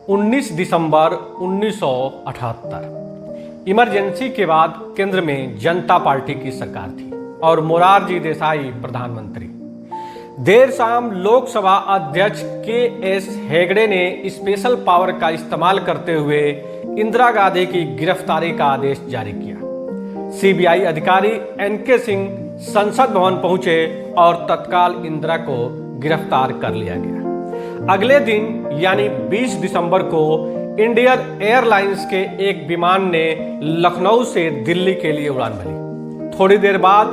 19 दिसंबर 1978। Emergency के बाद केंद्र में जनता पार्टी की सरकार थी और मोरारजी देसाई प्रधानमंत्री। देर शाम लोकसभा अध्यक्ष के.एस. हेगड़े ने स्पेशल पावर का इस्तेमाल करते हुए इंदिरा गांधी की गिरफ्तारी का आदेश जारी किया। सीबीआई अधिकारी एन.के. सिंह संसद भवन पहुंचे और तत्काल इंदिरा को गिरफ्तार कर लिया गया। अगले दिन यानी 20 दिसंबर को इंडियन एयरलाइंस के एक विमान ने लखनऊ से दिल्ली के लिए उड़ान भरी। थोड़ी देर बाद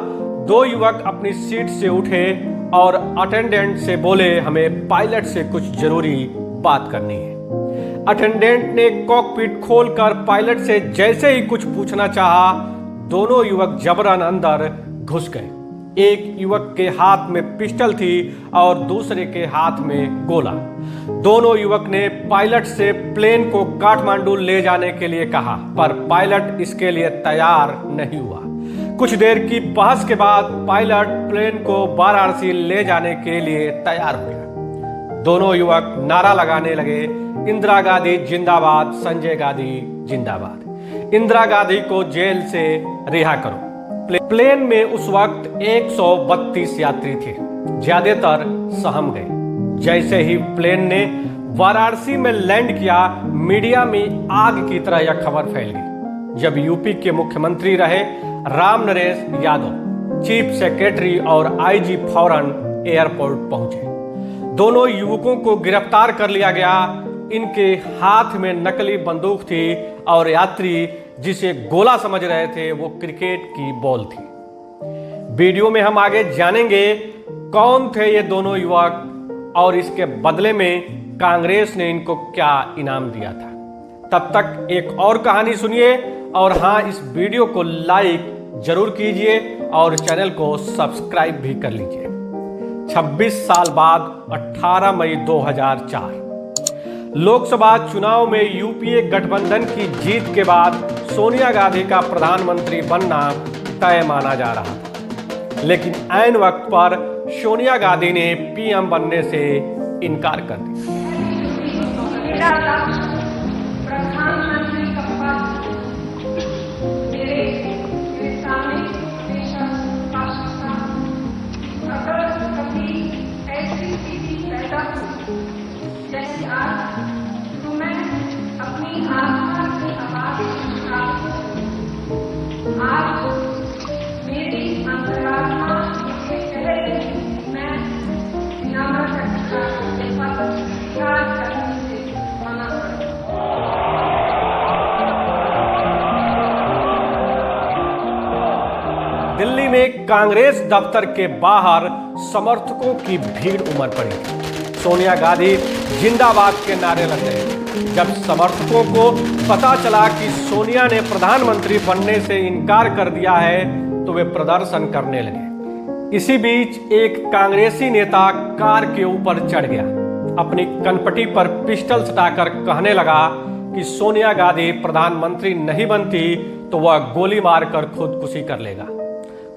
दो युवक अपनी सीट से उठे और अटेंडेंट से बोले, हमें पायलट से कुछ जरूरी बात करनी है। अटेंडेंट ने कॉकपिट खोलकर पायलट से जैसे ही कुछ पूछना चाहा, दोनों युवक जबरन अंदर घुस गए। एक युवक के हाथ में पिस्टल थी और दूसरे के हाथ में गोला। दोनों युवक ने पायलट से प्लेन को काठमांडू ले जाने के लिए कहा, पर पायलट इसके लिए तैयार नहीं हुआ। कुछ देर की बहस के बाद पायलट प्लेन को वाराणसी ले जाने के लिए तैयार हो गया। दोनों युवक नारा लगाने लगे, इंदिरा गांधी जिंदाबाद, संजय गांधी जिंदाबाद, इंदिरा गांधी को जेल से रिहा करो। प्लेन में उस वक्त 132 यात्री थे, ज्यादातर सहम गए। जैसे ही प्लेन ने वाराणसी में लैंड किया, मीडिया में आग की तरह यह खबर फैल गई। जब यूपी के मुख्यमंत्री रहे राम नरेश यादव, चीफ सेक्रेटरी और आईजी फौरन एयरपोर्ट पहुंचे। दोनों युवकों को गिरफ्तार कर लिया गया। इनके हाथ में नकली बंदूक थी और यात्री जिसे गोला समझ रहे थे वो क्रिकेट की बॉल थी। वीडियो में हम आगे जानेंगे कौन थे ये दोनों युवक और इसके बदले में कांग्रेस ने इनको क्या इनाम दिया था। तब तक एक और कहानी सुनिए और हाँ, इस वीडियो को लाइक जरूर कीजिए और चैनल को सब्सक्राइब भी कर लीजिए। 26 साल बाद 18 मई 2004 लोकसभा चुनाव में यूपीए गठबंधन की जीत के बाद सोनिया गांधी का प्रधानमंत्री बनना तय माना जा रहा था, लेकिन ऐन वक्त पर सोनिया गांधी ने पीएम बनने से इनकार कर दिया। प्रधानमंत्री का पद मेरे सामने अगर कभी ऐसी स्थिति पैदा हो जैसे आज, तो मैं अपनी आत्मा की आवाज आज मेरी अंतरात्मा मुझे कह रही, मैं नियामक करने से मना करूं। दिल्ली में कांग्रेस दफ्तर के बाहर समर्थकों की भीड़ उमड़ पड़ी। सोनिया गांधी जिंदाबाद के नारे लग गए। जब समर्थकों को पता चला कि सोनिया ने प्रधानमंत्री बनने से इनकार कर दिया है तो वे प्रदर्शन करने लगे। इसी बीच एक कांग्रेसी नेता कार के ऊपर चढ़ गया, अपनी कनपटी पर पिस्टल सटाकर कहने लगा कि सोनिया गांधी प्रधानमंत्री नहीं बनती तो वह गोली मारकर खुदकुशी कर लेगा।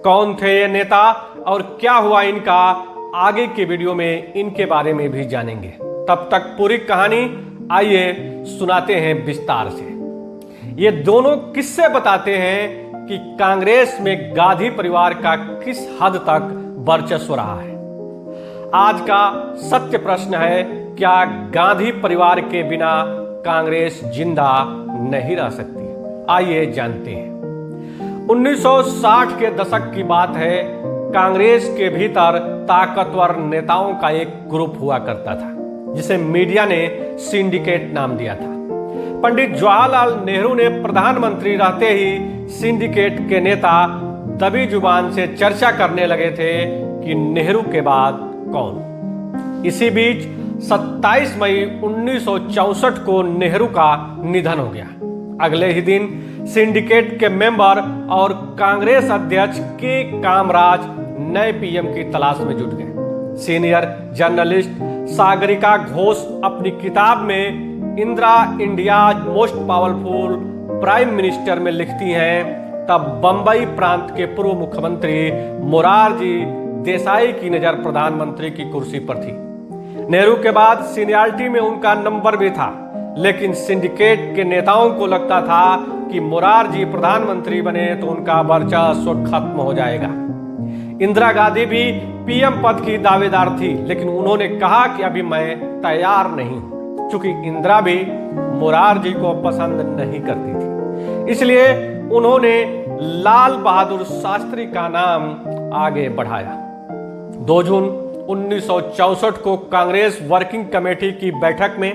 कौन थे ये नेता और क्या हुआ इनका, आगे के वीडियो में इनके बारे में भी जानेंगे। तब तक पूरी कहानी आइए सुनाते हैं विस्तार से। ये दोनों किस्से बताते हैं कि कांग्रेस में गांधी परिवार का किस हद तक वर्चस्व रहा है। आज का सत्य प्रश्न है, क्या गांधी परिवार के बिना कांग्रेस जिंदा नहीं रह सकती? आइए जानते हैं। 1960 के दशक की बात है। कांग्रेस के भीतर ताकतवर नेताओं का एक ग्रुप हुआ करता था जिसे मीडिया ने सिंडिकेट नाम दिया था। पंडित जवाहरलाल नेहरू ने प्रधानमंत्री रहते ही सिंडिकेट के नेता दबी जुबान से चर्चा करने लगे थे कि नेहरू के बाद कौन। इसी बीच 27 मई 1964 को नेहरू का निधन हो गया। अगले ही दिन सिंडिकेट के मेंबर और कांग्रेस अध्यक्ष के कामराज नए पीएम की तलाश में जुट गए। सीनियर जर्नलिस्ट सागरिका घोष अपनी किताब में Indira India most powerful prime minister में लिखती हैं, तब बंबई प्रांत के पूर्व मुख्यमंत्री मोरारजी देसाई की नजर प्रधानमंत्री की कुर्सी पर थी। नेहरू के बाद सीनियरिटी में उनका नंबर भी था, लेकिन सिंडिकेट के नेताओं को लगता था कि मोरारजी प्रधानमंत्री बने तो उनका वर्चस्व खत्म हो जाएगा। इंदिरा गांधी भी पीएम पद की दावेदार थी, लेकिन उन्होंने कहा कि अभी मैं तैयार नहीं हूं, क्योंकि इंदिरा भी मोरारजी को पसंद नहीं करती थी। इसलिए उन्होंने लाल बहादुर शास्त्री का नाम आगे बढ़ाया। 2 जून 1964 को कांग्रेस वर्किंग कमेटी की बैठक में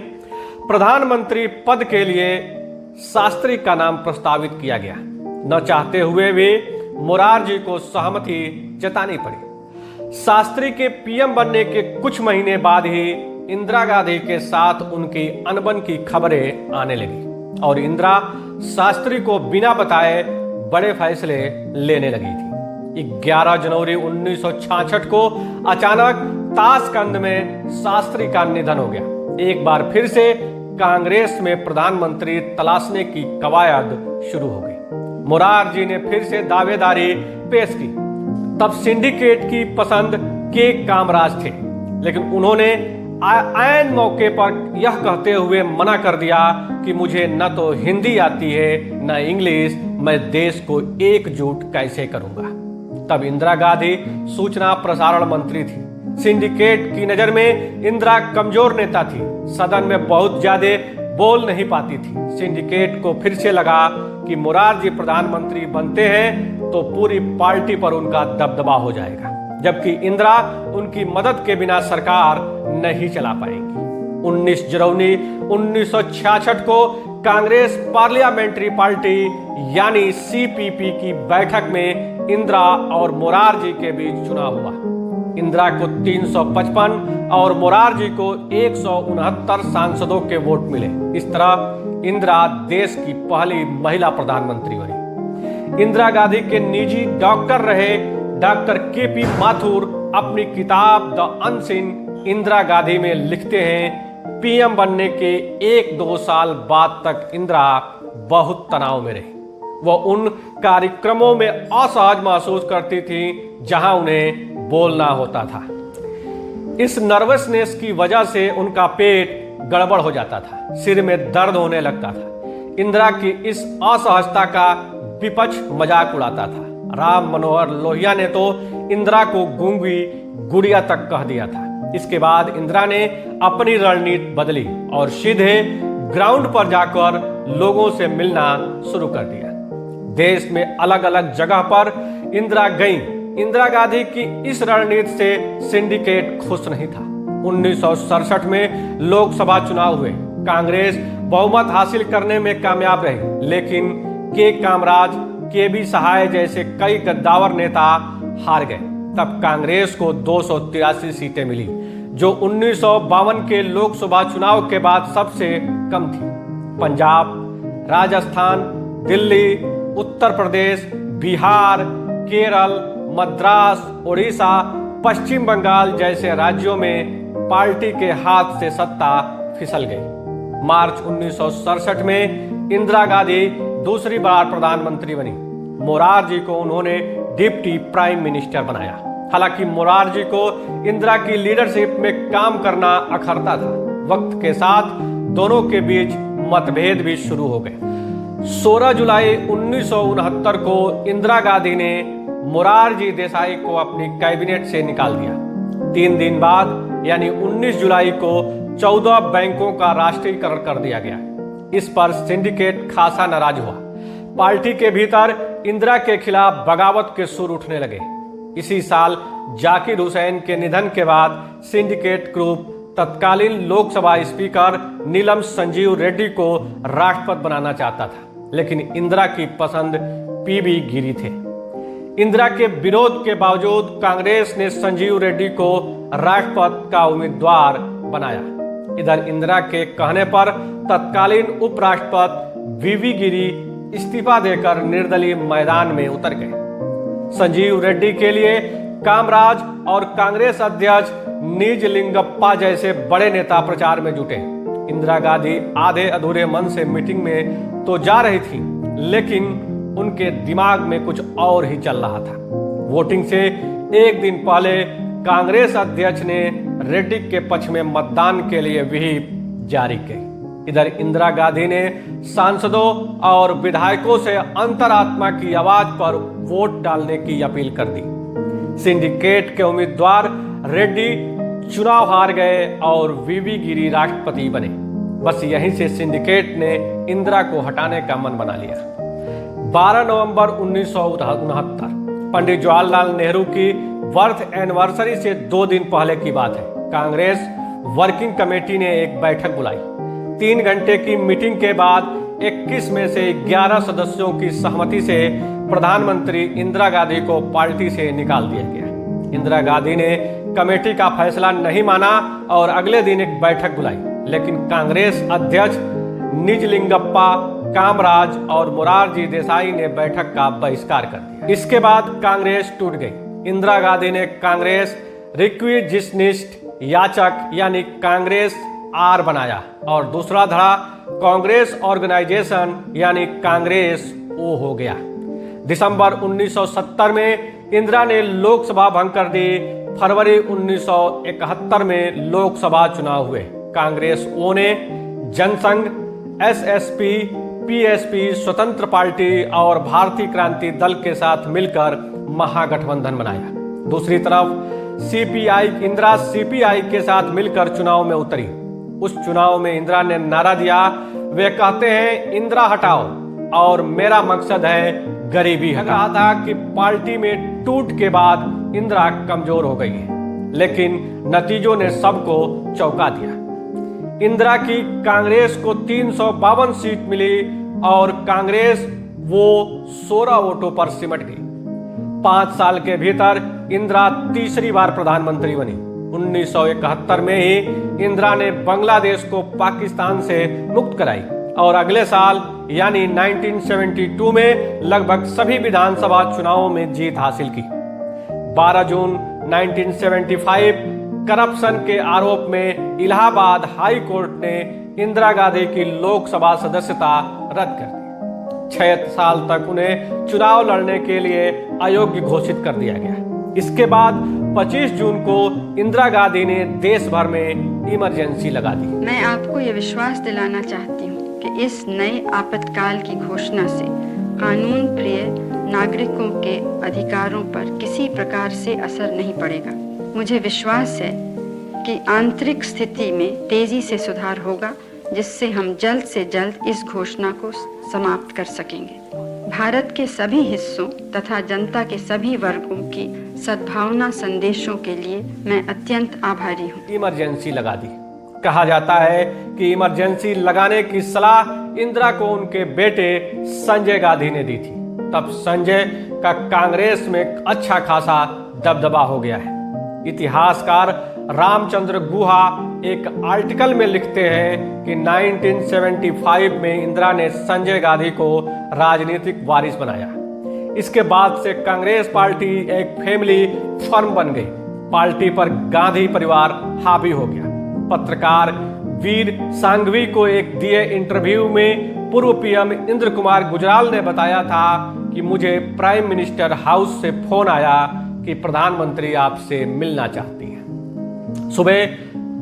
प्रधानमंत्री पद के लिए शास्त्री का नाम प्रस्तावित किया गया। न चाहते हुए भी मोरारजी को सहमति जतानी पड़ी। शास्त्री के पीएम बनने के कुछ महीने बाद ही इंदिरा गांधी के साथ उनकी अनबन की खबरें आने लगी और इंदिरा शास्त्री को बिना बताए बड़े फैसले लेने लगी थी। 11 जनवरी 1966 को अचानक ताशकंद में शास्त्री का निधन हो गया। एक बार फिर से कांग्रेस में प्रधानमंत्री तलाशने की कवायद शुरू हो गई। मोरारजी ने फिर से दावेदारी पेश की। तब सिंडिकेट की पसंद के कामराज थे, लेकिन उन्होंने ऐन मौके पर यह कहते हुए मना कर दिया कि मुझे न तो हिंदी आती है न इंग्लिश, मैं देश को एकजुट कैसे करूंगा। तब इंदिरा गांधी सूचना प्रसारण मंत्री थी। सिंडिकेट की नजर में इंदिरा कमजोर नेता थी, सदन में बहुत ज्यादा बोल नहीं पाती थी। सिंडिकेट को फिर से लगा कि मोरारजी प्रधानमंत्री बनते हैं तो पूरी पार्टी पर उनका दबदबा हो जाएगा, जबकि इंदिरा उनकी मदद के बिना सरकार नहीं चला पाएंगी। 19 जनवरी 1966 को कांग्रेस पार्लियामेंट्री पार्टी यानी सीपीपी की बैठक में इंदिरा और मोरारजी के बीच चुनाव हुआ। इंदिरा को 355 और मोरारजी को 169 सांसदों के वोट मिले। इस तरह इंदिरा देश की पहली महिला प्रधानमंत्री बनी। इंदिरा गांधी के निजी डॉक्टर रहे डॉक्टर केपी माथुर अपनी किताब द अनसीन इंदिरा गांधी में लिखते हैं, पीएम बनने के 1-2 साल बाद तक इंदिरा बहुत तनाव में रही। वह उन कार्यक्रमों में असहज महसूस करती थी जहां उन्हें बोलना होता था। इस नर्वसनेस की वजह से उनका पेट गड़बड़ हो जाता था, सिर में दर्द होने लगता था। इंदिरा की इस असहजता का विपक्ष मजाक उड़ाता था। राम मनोहर लोहिया ने तो इंदिरा को गूंगी गुड़िया तक कह दिया था। इसके बाद इंदिरा ने अपनी रणनीति बदली और सीधे ग्राउंड पर जाकर लोगों से मिलना शुरू कर दिया। देश में अलग अलग जगह पर इंदिरा गई। इंदिरा गांधी की इस रणनीति से सिंडिकेट खुश नहीं था। 1967 में लोकसभा चुनाव हुए। कांग्रेस बहुमत हासिल करने में कामयाब रही, लेकिन के कामराज, के बी सहाय जैसे कई गद्दावर नेता हार गए। तब कांग्रेस को 283 सीटें मिली, जो 1952 के लोकसभा चुनाव के बाद सबसे कम थी। पंजाब, राजस्थान, दिल्ली, उत्तर प्रदेश, बिहार, केरल, मद्रास, उड़ीसा, पश्चिम बंगाल जैसे राज्यों में पार्टी के हाथ से सत्ता फिसल गई। मार्च 1967 में इंदिरा गांधी दूसरी बार प्रधानमंत्री बनी। मोरारजी को उन्होंने डिप्टी प्राइम मिनिस्टर बनाया। हालांकि मोरारजी को इंदिरा की लीडरशिप में काम करना अखरता था। वक्त के साथ दोनों के बीच मतभेद भी शुरू हो गए। 16 जुलाई 1969 को इंदिरा गांधी ने मोरारजी देसाई को अपनी कैबिनेट से निकाल दिया। 3 दिन बाद यानी 19 जुलाई को 14 बैंकों का राष्ट्रीयकरण कर दिया गया। इस पर सिंडिकेट खासा नाराज हुआ। पार्टी के भीतर इंदिरा के खिलाफ बगावत के सुर उठने लगे। इसी साल जाकिर हुसैन के निधन के बाद सिंडिकेट ग्रुप तत्कालीन लोकसभा स्पीकर नीलम संजीव रेड्डी को राष्ट्रपति बनाना चाहता था, लेकिन इंदिरा की पसंद पीबी गिरी थे। इंदिरा के विरोध के बावजूद कांग्रेस ने संजीव रेड्डी को राष्ट्रपति का उम्मीदवार बनाया। इधर इंदिरा के कहने पर तत्कालीन उपराष्ट्रपति वीवी गिरी इस्तीफा देकर निर्दलीय मैदान में उतर गए। संजीव रेड्डी के लिए कामराज और कांग्रेस अध्यक्ष निजलिंगप्पा जैसे बड़े नेता प्रचार में जुटे। इंदिरा गांधी आधे अधूरे मन से मीटिंग में तो जा रही थी, लेकिन उनके दिमाग में कुछ और ही चल रहा था। वोटिंग से एक दिन पहले कांग्रेस अध्यक्ष ने रेड्डी के पक्ष में मतदान के लिए व्हिप जारी की। इधर इंदिरा गांधी ने सांसदों और विधायकों से अंतरात्मा की आवाज पर वोट डालने की अपील कर दी। सिंडिकेट के उम्मीदवार रेड्डी चुनाव हार गए और वीवी गिरी राष्ट्रपति बने। बस यहीं से सिंडिकेट ने इंदिरा को हटाने का मन बना लिया। 12 नवंबर 1969 पंडित जवाहरलाल नेहरू की बर्थ एनिवर्सरी से 2 दिन पहले की बात है। कांग्रेस वर्किंग कमेटी ने एक बैठक बुलाई। 3 घंटे की मीटिंग के बाद 21 में से 11 सदस्यों की सहमति से प्रधानमंत्री इंदिरा गांधी को पार्टी से निकाल दिया गया। इंदिरा गांधी ने कमेटी का फैसला नहीं माना और अगले दिन एक बैठक बुलाई, लेकिन कांग्रेस अध्यक्ष निजलिंगप्पा कामराज और मोरारजी देसाई ने बैठक का बहिष्कार कर दिया। इसके बाद कांग्रेस टूट गई। इंदिरा गांधी ने कांग्रेस रिक्विजिशनिस्ट याचक यानी कांग्रेस आर बनाया और दूसरा धड़ा कांग्रेस ऑर्गेनाइजेशन यानी कांग्रेस ओ हो गया। दिसंबर 1970 में इंदिरा ने लोकसभा भंग कर दी। फरवरी 1971 में लोकसभा चुनाव हुए। कांग्रेस ओ ने जनसंघ, एसएसपी, पीएसपी, स्वतंत्र पार्टी और भारतीय क्रांति दल के साथ मिलकर महागठबंधन बनाया। दूसरी तरफ सीपीआई इंदिरा सीपीआई के साथ मिलकर चुनाव में उतरी। उस चुनाव में इंदिरा ने नारा दिया, वे कहते हैं इंदिरा हटाओ और मेरा मकसद है गरीबी हटाओ। कहा था कि पार्टी में टूट के बाद इंदिरा कमजोर हो गई है, लेकिन नतीजों ने सबको चौंका दिया। इंदिरा की कांग्रेस को 352 सीट मिली और कांग्रेस वो 16 वोटों पर सिमट गई। 5 साल के भीतर इंदिरा तीसरी बार प्रधानमंत्री बनी। 1971 में ही इंदिरा ने बांग्लादेश को पाकिस्तान से मुक्त कराई और अगले साल यानी 1972 में लगभग सभी विधानसभा चुनावों में जीत हासिल की। 12 जून 1975 करप्शन के आरोप में इलाहाबाद हाई कोर्ट ने इंदिरा गांधी की लोकसभा सदस्यता रद्द कर दी। 6 साल तक उन्हें चुनाव लड़ने के लिए अयोग्य घोषित कर दिया गया। इसके बाद 25 जून को इंदिरा गांधी ने देश भर में इमरजेंसी लगा दी। मैं आपको ये विश्वास दिलाना चाहती हूँ कि इस नए आपातकाल की घोषणा से कानून प्रिय नागरिकों के अधिकारों पर किसी प्रकार से असर नहीं पड़ेगा। मुझे विश्वास है कि आंतरिक स्थिति में तेजी से सुधार होगा, जिससे हम जल्द से जल्द इस घोषणा को समाप्त कर सकेंगे। भारत के सभी हिस्सों तथा जनता के सभी वर्गों की सद्भावना संदेशों के लिए मैं अत्यंत आभारी हूँ। इमरजेंसी लगा दी। कहा जाता है कि इमरजेंसी लगाने की सलाह इंदिरा को उनके बेटे संजय गांधी ने दी थी। तब संजय का कांग्रेस में अच्छा खासा दबदबा हो गया है। इतिहासकार रामचंद्र गुहा एक आर्टिकल में लिखते हैं कि 1975 में इंदिरा ने संजय गांधी को राजनीतिक वारिस बनाया। इसके बाद से कांग्रेस पार्टी एक फैमिली फर्म बन गई। पार्टी पर गांधी परिवार हावी हो गया। पत्रकार वीर सांघवी को एक दिए इंटरव्यू में पूर्व पीएम इंद्र कुमार गुजराल ने बताया था कि मुझे प्राइम मिनिस्टर हाउस से फोन आया कि प्रधानमंत्री आपसे मिलना चाहती हैं। सुबह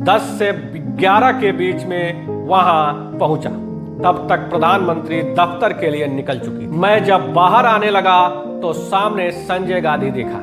10 से 11 के बीच में वहां पहुंचा। तब तक प्रधानमंत्री दफ्तर के लिए निकल चुकी। मैं जब बाहर आने लगा तो सामने संजय गांधी देखा।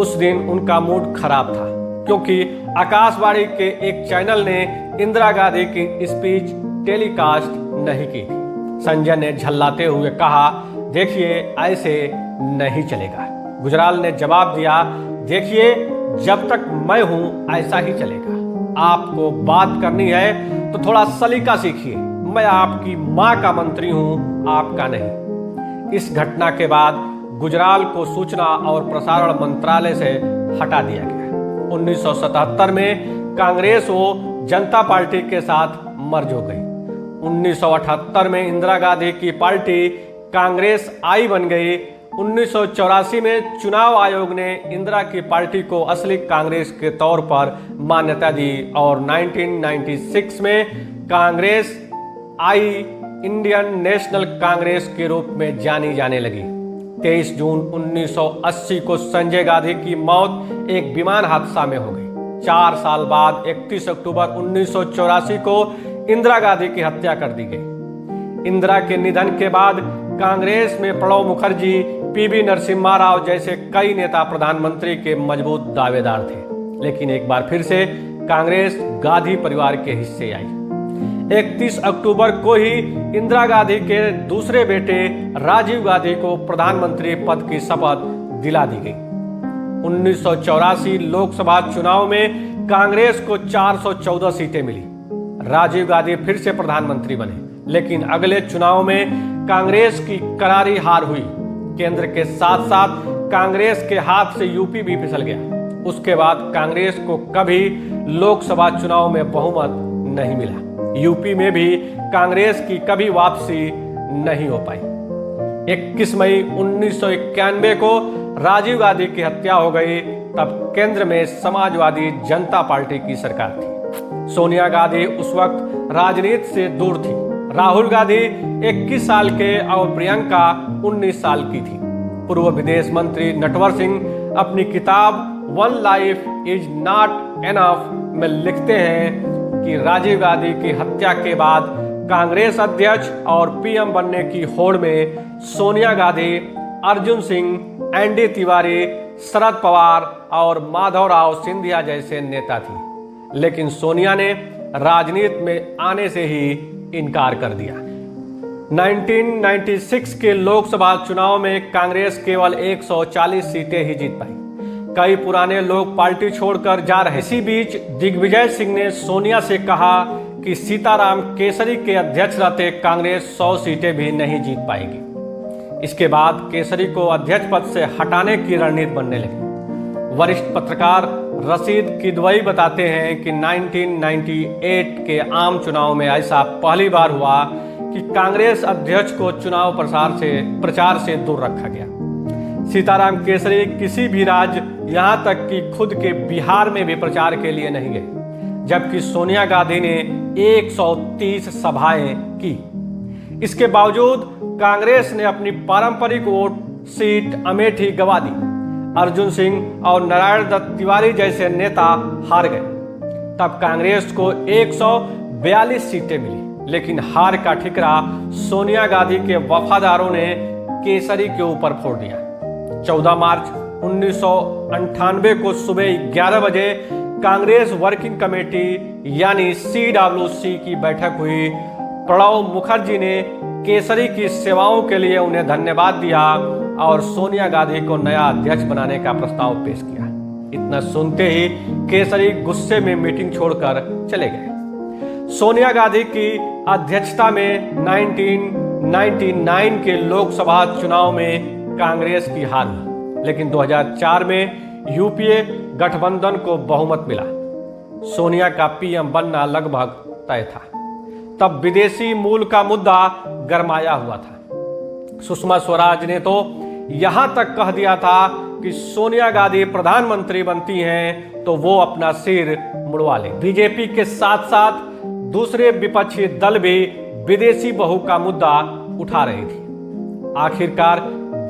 उस दिन उनका मूड खराब था, क्योंकि आकाशवाणी के एक चैनल ने इंदिरा गांधी की स्पीच टेलीकास्ट नहीं की थी। संजय ने झल्लाते हुए कहा, देखिए ऐसे नहीं चलेगा। गुजराल ने जवाब दिया, देखिए जब तक मैं हूं ऐसा ही चलेगा। आपको बात करनी है तो थोड़ा सलीका सीखिए। मैं आपकी मां का मंत्री हूं, आपका नहीं। इस घटना के बाद गुजराल को सूचना और प्रसारण मंत्रालय से हटा दिया गया। 1977 में कांग्रेस वो जनता पार्टी के साथ मर्ज हो गई। 1978 में इंदिरा गांधी की पार्टी कांग्रेस आई बन गई। 1984 में चुनाव आयोग ने इंदिरा की पार्टी को असली कांग्रेस के तौर पर मान्यता दी और 1996 में कांग्रेस आई इंडियन नेशनल कांग्रेस के रूप में जानी जाने लगी। 23 जून 1980 को संजय गांधी की मौत एक विमान हादसा में हो गई। 4 साल बाद 31 अक्टूबर 1984 को इंदिरा गांधी की हत्या कर दी गई। इंदिरा के निधन के बाद कांग्रेस में प्रणब मुखर्जी, पीवी नरसिम्हा राव जैसे कई नेता प्रधानमंत्री के मजबूत दावेदार थे, लेकिन एक बार फिर से कांग्रेस गांधी परिवार के हिस्से आई। 31 अक्टूबर को ही इंदिरा गांधी के दूसरे बेटे राजीव गांधी को प्रधानमंत्री पद की शपथ दिला दी गई। 1984 लोकसभा चुनाव में कांग्रेस को 414 सीटें मिली। राजीव गांधी फिर से प्रधानमंत्री बने, लेकिन अगले चुनाव में कांग्रेस की करारी हार हुई। केंद्र के साथ साथ कांग्रेस के हाथ से यूपी भी फिसल गया। उसके बाद कांग्रेस को कभी लोकसभा चुनाव में बहुमत नहीं मिला। यूपी में भी कांग्रेस की कभी वापसी नहीं हो पाई। 21 मई 1991 को राजीव गांधी की हत्या हो गई। तब केंद्र में समाजवादी जनता पार्टी की सरकार थी। सोनिया गांधी उस वक्त राजनीति से दूर थी। राहुल गांधी 21 साल के और प्रियंका 19 साल की थी। पूर्व विदेश मंत्री नटवर सिंह अपनी किताब one life is not enough में लिखते हैं कि राजीव गांधी की हत्या के बाद कांग्रेस अध्यक्ष और पीएम बनने की होड़ में सोनिया गांधी, अर्जुन सिंह, एनडी तिवारी, शरद पवार और माधवराव सिंधिया जैसे नेता थी, लेकिन सोनिया ने राजनीति में आने से ही इनकार कर दिया। 1996 के लोकसभा चुनाव में कांग्रेस केवल 140 सीटें ही जीत पाई। कई पुराने लोग पार्टी छोड़कर जा रहे। इसी बीच दिग्विजय सिंह ने सोनिया से कहा कि सीताराम केसरी के अध्यक्ष रहते कांग्रेस 100 सीटें भी नहीं जीत पाएगी। इसके बाद केसरी को अध्यक्ष पद से हटाने की रणनीति बनने लगी। वरिष्ठ पत्रकार रशीद किदवई बताते हैं कि 1998 के आम चुनाव में ऐसा पहली बार हुआ कि कांग्रेस अध्यक्ष को चुनाव प्रचार से दूर रखा गया। सीताराम केसरी किसी भी राज्य, यहां तक कि खुद के बिहार में भी प्रचार के लिए नहीं गए, जबकि सोनिया गांधी ने 130 सभाएं की। इसके बावजूद कांग्रेस ने अपनी पारंपरिक वोट सीट अमेठी गंवा दी। अर्जुन सिंह और नारायण दत्त तिवारी जैसे नेता हार गए। तब कांग्रेस को 142 सीटें मिली, लेकिन हार का ठिकरा सोनिया गांधी के वफादारों ने केसरी के ऊपर फोड़ दिया। 14 मार्च 1998 को सुबह 11 बजे कांग्रेस वर्किंग कमेटी यानी CWC की बैठक हुई। प्रणब मुखर्जी ने केसरी की सेवाओं के लिए उन्हें धन्यवाद दिया और सोनिया गांधी को नया अध्यक्ष बनाने का प्रस्ताव पेश किया। इतना सुनते ही केसरी गुस्से में मीटिंग छोड़कर चले गए। सोनिया गांधी की अध्यक्षता में 1999 के लोकसभा चुनाव में कांग्रेस की हार हुई, लेकिन 2004 में यूपीए गठबंधन को बहुमत मिला। सोनिया का पीएम बनना लगभग तय था। तब विदेशी मूल का मुद्दा गरमाया हुआ था। सुषमा स्वराज ने तो यहां तक कह दिया था कि सोनिया गांधी प्रधानमंत्री बनती हैं तो वो अपना सिर मुड़वा ले। बीजेपी के साथ साथ दूसरे विपक्षी दल भी विदेशी बहू का मुद्दा उठा रही थी। आखिरकार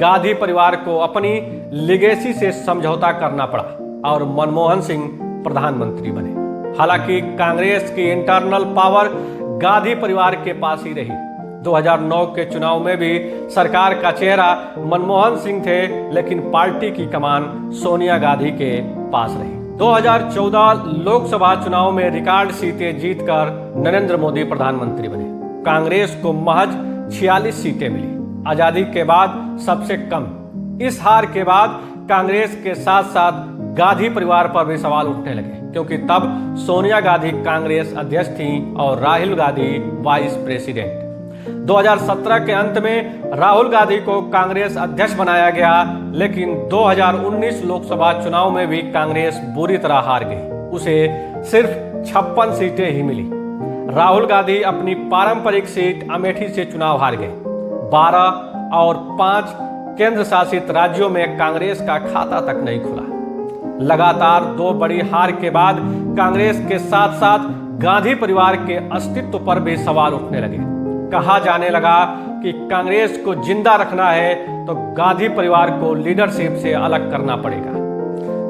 गांधी परिवार को अपनी लिगेसी से समझौता करना पड़ा और मनमोहन सिंह प्रधानमंत्री बने। हालांकि कांग्रेस की इंटरनल पावर गांधी परिवार के पास ही रही। 2009 के चुनाव में भी सरकार का चेहरा मनमोहन सिंह थे, लेकिन पार्टी की कमान सोनिया गांधी के पास रही। 2014 लोकसभा चुनाव में रिकॉर्ड सीटें जीतकर नरेंद्र मोदी प्रधानमंत्री बने। कांग्रेस को महज 46 सीटें मिली, आजादी के बाद सबसे कम। इस हार के बाद कांग्रेस के साथ साथ गांधी परिवार पर भी सवाल उठने लगे, क्योंकि तब सोनिया गांधी कांग्रेस अध्यक्ष थीं और राहुल गांधी वाइस प्रेसिडेंट। 2017 के अंत में राहुल गांधी को कांग्रेस अध्यक्ष बनाया गया, लेकिन 2019 लोकसभा चुनाव में भी कांग्रेस बुरी तरह हार गई। उसे सिर्फ 56 सीटें ही मिली। राहुल गांधी अपनी पारंपरिक सीट अमेठी से चुनाव हार गए। 12 और 5 केंद्र शासित राज्यों में कांग्रेस का खाता तक नहीं खुला। लगातार 2 बड़ी हार के बाद कांग्रेस के साथ साथ गांधी परिवार के अस्तित्व पर भी सवाल उठने लगे। कहा जाने लगा कि कांग्रेस को जिंदा रखना है तो गांधी परिवार को लीडरशिप से अलग करना पड़ेगा।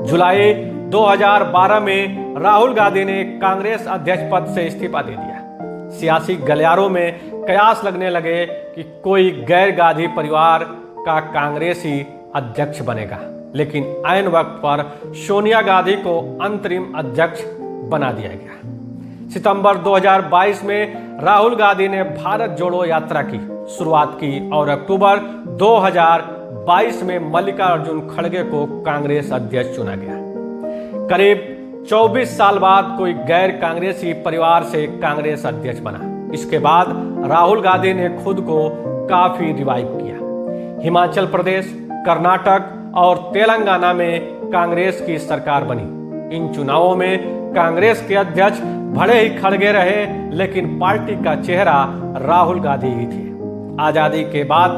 जुलाई 2012 में राहुल गांधी ने कांग्रेस अध्यक्ष पद से इस्तीफा दे दिया। सियासी गलियारों में कयास लगने लगे कि कोई गैर गांधी परिवार का कांग्रेसी अध्यक्ष बनेगा, लेकिन ऐन वक्त पर सोनिया गांधी को अंतरिम अध्यक्ष बना दिया गया। सितंबर 2022 में राहुल गांधी ने भारत जोड़ो यात्रा की शुरुआत की और अक्टूबर 2022 में मल्लिकार्जुन खड़गे को कांग्रेस अध्यक्ष चुना गया। करीब 24 साल बाद कोई गैर कांग्रेसी परिवार से कांग्रेस अध्यक्ष बना। इसके बाद राहुल गांधी ने खुद को काफी रिवाइव किया। हिमाचल प्रदेश, कर्नाटक और तेलंगाना में कांग्रेस की सरकार बनी। इन चुनावों में कांग्रेस के अध्यक्ष भले ही खड़गे रहे, लेकिन पार्टी का चेहरा राहुल गांधी ही थे। आजादी के बाद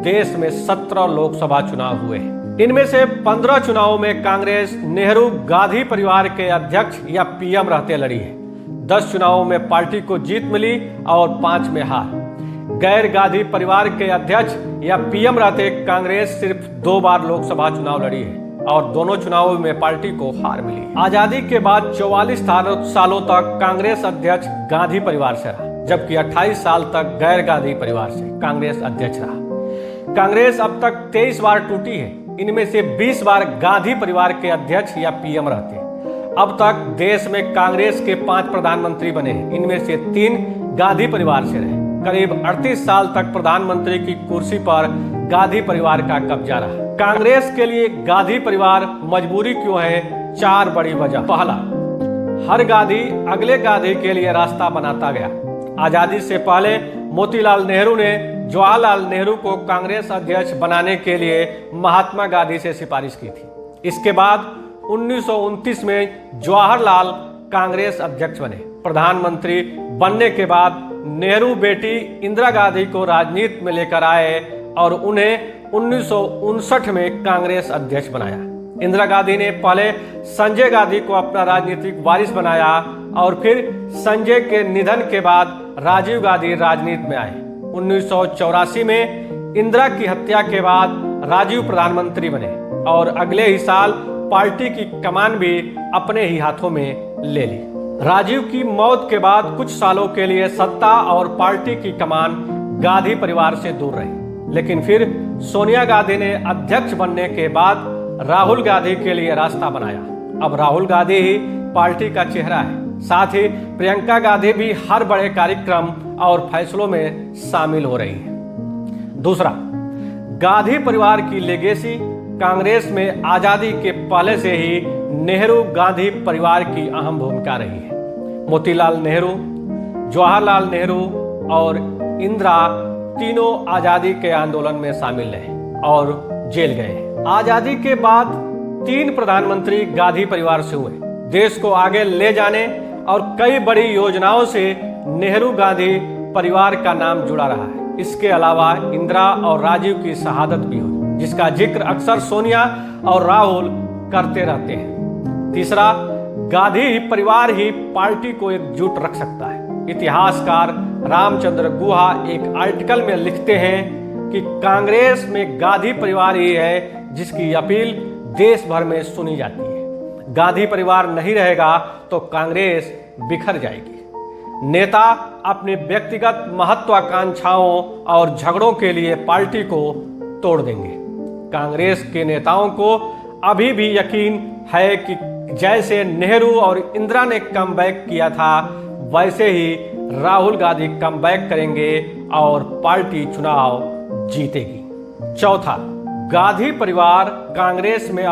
देश में 17 लोकसभा चुनाव हुए। इनमें से 15 चुनावों में कांग्रेस नेहरू गांधी परिवार के अध्यक्ष या पीएम रहते लड़ी है। 10 चुनावों में पार्टी को जीत मिली और 5 में हार। गैर गांधी परिवार के अध्यक्ष या पीएम रहते कांग्रेस सिर्फ 2 बार लोकसभा चुनाव लड़ी है और दोनों चुनावों में पार्टी को हार मिली। आजादी के बाद 44 सालों तक कांग्रेस अध्यक्ष गांधी परिवार से रहा, जबकि 28 साल तक गैर गांधी परिवार से कांग्रेस अध्यक्ष रहा। कांग्रेस अब तक 23 बार टूटी है। इनमें से 20 बार गांधी परिवार के अध्यक्ष या पीएम रहते हैं। अब तक देश में कांग्रेस के 5 प्रधानमंत्री बने हैं। इनमें से 3 गांधी परिवार से रहे। करीब 38 साल तक प्रधानमंत्री की कुर्सी पर गांधी परिवार का कब्जा रहा। कांग्रेस के लिए गांधी परिवार मजबूरी क्यों है? 4 बड़ी वजह। पहला, हर गांधी अगले गांधी के लिए रास्ता बनाता गया। आजादी से पहले मोतीलाल नेहरू ने जवाहरलाल नेहरू को कांग्रेस अध्यक्ष बनाने के लिए महात्मा गांधी से सिफारिश की थी। इसके बाद 1929 में जवाहरलाल कांग्रेस अध्यक्ष बने। प्रधानमंत्री बनने के बाद नेहरू बेटी इंदिरा गांधी को राजनीति में लेकर आए और उन्हें 1959 में कांग्रेस अध्यक्ष बनाया। इंदिरा गांधी ने पहले संजय गांधी को अपना राजनीतिक वारिस बनाया और फिर संजय के निधन के बाद राजीव गांधी राजनीति में आए। 1984 में इंदिरा की हत्या के बाद राजीव प्रधानमंत्री बने और अगले ही साल पार्टी की कमान भी अपने ही हाथों में ले ली। राजीव की मौत के बाद कुछ सालों के लिए सत्ता और पार्टी की कमान गांधी परिवार से दूर रही, लेकिन फिर सोनिया गांधी ने अध्यक्ष बनने के बाद राहुल गांधी के लिए रास्ता बनाया। अब राहुल गांधी ही पार्टी का चेहरा है। साथ ही प्रियंका गांधी भी हर बड़े कार्यक्रम और फैसलों में शामिल हो रही हैं। दूसरा, गांधी परिवार की लेगेसी। कांग्रेस में आजादी के पहले से ही नेहरू गांधी परिवार की अहम भूमिका रही है। मोतीलाल नेहरू, जवाहरलाल नेहरू और इंदिरा तीनों आजादी के आंदोलन में शामिल रहे और जेल गए। आजादी के बाद 3 प्रधानमंत्री गांधी परिवार से हुए। देश को आगे ले जाने और कई बड़ी योजनाओं से नेहरू गांधी परिवार का नाम जुड़ा रहा है। इसके अलावा इंदिरा और राजीव की शहादत भी हुई, जिसका जिक्र अक्सर सोनिया और राहुल करते रहते हैं। तीसरा, गांधी परिवार ही पार्टी को एकजुट रख सकता है। इतिहासकार रामचंद्र गुहा एक आर्टिकल में लिखते हैं कि कांग्रेस में गांधी परिवार ही है जिसकी अपील देश भर में सुनी जाती है। गांधी परिवार नहीं रहेगा तो कांग्रेस बिखर जाएगी। नेता अपनी व्यक्तिगत महत्वाकांक्षाओं और झगड़ों के लिए पार्टी को तोड़ देंगे। कांग्रेस के नेताओं को अभी भी यकीन है कि जैसे नेहरू और इंदिरा ने कमबैक किया था, वैसे ही राहुल गांधी कमबैक करेंगे और पार्टी चुनाव जीतेगी। चौथा, गांधी परिवार कांग्रेस में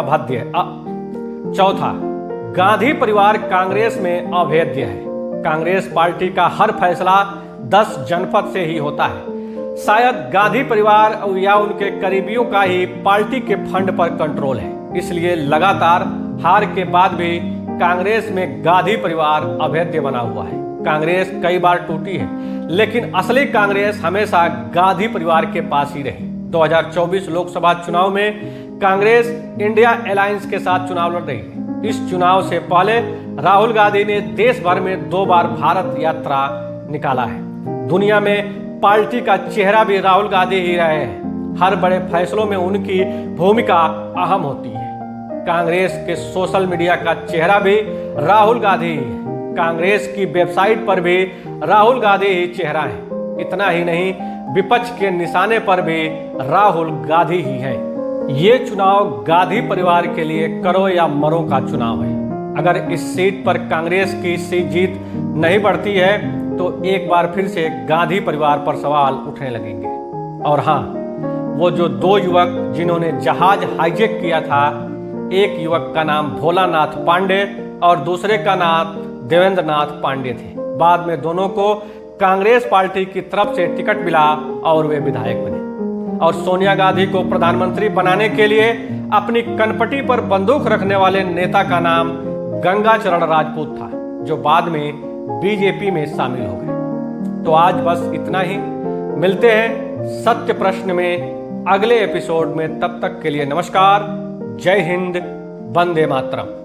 गांधी परिवार कांग्रेस में अभेद्य है। कांग्रेस पार्टी का हर फैसला 10 जनपद से ही होता है। शायद गांधी परिवार या उनके करीबियों का ही पार्टी के फंड पर कंट्रोल है। इसलिए लगातार हार के बाद भी कांग्रेस में गांधी परिवार अभेद्य बना हुआ है। कांग्रेस कई बार टूटी है, लेकिन असली कांग्रेस हमेशा गांधी परिवार के पास ही रही। 2024 लोकसभा चुनाव में कांग्रेस इंडिया अलायंस के साथ चुनाव लड़ रही है। इस चुनाव से पहले राहुल गांधी ने देश भर में 2 बार भारत यात्रा निकाला है। दुनिया में पार्टी का चेहरा भी राहुल गांधी ही रहे हैं। हर बड़े फैसलों में उनकी भूमिका अहम होती है। कांग्रेस के सोशल मीडिया का चेहरा भी राहुल गांधी ही है। कांग्रेस की वेबसाइट पर भी राहुल गांधी ही चेहरा है। इतना ही नहीं, विपक्ष के निशाने पर भी राहुल गांधी ही है। ये चुनाव गांधी परिवार के लिए करो या मरो का चुनाव है। अगर इस सीट पर कांग्रेस की जीत नहीं बढ़ती है तो एक बार फिर से गांधी परिवार पर सवाल उठने लगेंगे। और हाँ, वो जो दो युवक जिन्होंने जहाज हाईजैक किया था, एक युवक का नाम भोलानाथ पांडे और दूसरे का नाम देवेंद्र नाथ पांडे थे। बाद में दोनों को कांग्रेस पार्टी की तरफ से टिकट मिला और वे विधायक बने। और सोनिया गांधी को प्रधानमंत्री बनाने के लिए अपनी कनपटी पर बंदूक रखने वाले नेता का नाम गंगाचरण राजपूत था, जो बाद में बीजेपी में शामिल हो गए। तो आज बस इतना ही। मिलते हैं सत्य प्रश्न में अगले एपिसोड में। तब तक के लिए नमस्कार, जय हिंद, वंदे मातरम।